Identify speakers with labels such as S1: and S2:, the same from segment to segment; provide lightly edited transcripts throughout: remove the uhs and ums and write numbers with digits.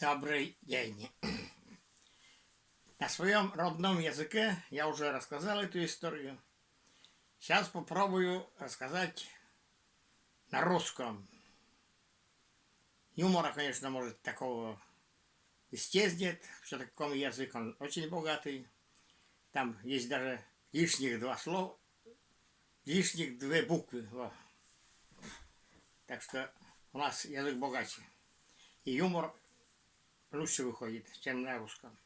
S1: Добрый день. На своем родном языке я уже рассказал эту историю. Сейчас попробую рассказать на русском. Юмора, конечно, может такого исчезнет. Все-таки язык он очень богатый. Там есть даже лишних два слова, лишних две буквы. Во. Так что у нас язык богаче. И юмор лучше выходит, чем на русском.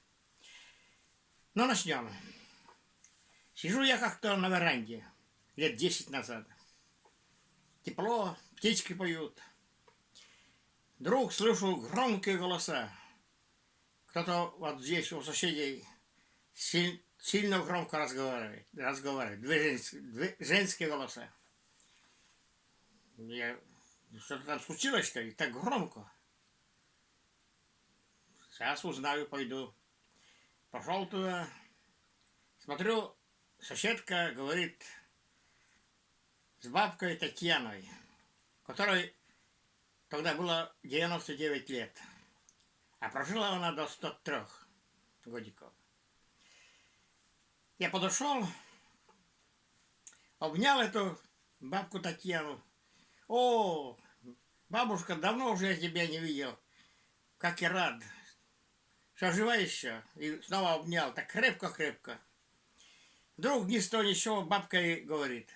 S1: Ну, начнем. Сижу я как-то на веранде лет 10 назад. Тепло, птички поют. Вдруг слышу громкие голоса. Кто-то вот здесь у соседей сильно громко разговаривает. Две женские голоса. Что-то там случилось, что ли? Так громко. Сейчас узнаю, пойду. Пошел туда. Смотрю, соседка говорит с бабкой Татьяной, которой тогда было 99 лет. А прожила она до 103 годиков. Я подошел, обнял эту бабку Татьяну. О, бабушка, давно уже я тебя не видел. Как я рад, что жива еще. И снова обнял, так крепко-крепко. Вдруг ни с того ни с сего бабка ей говорит: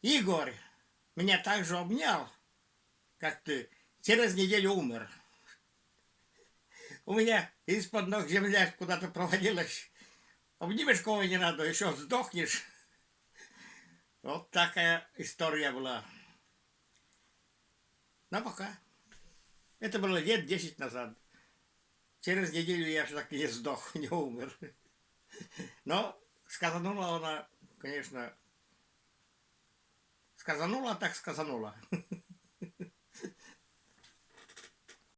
S1: Игорь меня так же обнял, как ты, через неделю умер. У меня из-под ног земля куда-то провалилась. Обнимешь кого не надо, еще сдохнешь. Вот такая история была. Но пока. Это было лет 10 назад. Через неделю я так и не сдох, не умер. Но сказанула она, конечно, сказанула так сказанула.